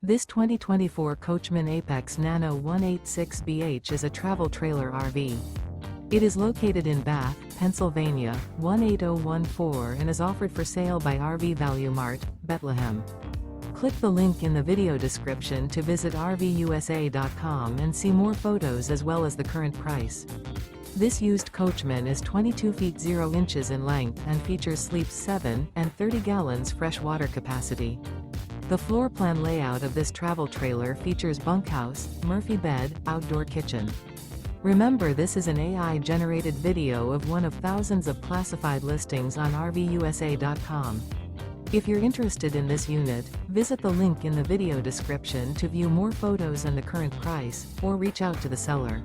This 2024 Coachmen Apex Nano 186BH is a travel trailer RV. It is located in Bath, Pennsylvania, 18014 and is offered for sale by RV Value Mart, Behtlehem. Click the link in the video description to visit RVUSA.com and see more photos as well as the current price. This used Coachman is 22 feet 0 inches in length and features sleeps 7 and 30 gallons fresh water capacity. The floor plan layout of this travel trailer features bunkhouse, Murphy bed, outdoor kitchen. Remember, this is an AI-generated video of one of thousands of classified listings on RVUSA.com. If you're interested in this unit, visit the link in the video description to view more photos and the current price, or reach out to the seller.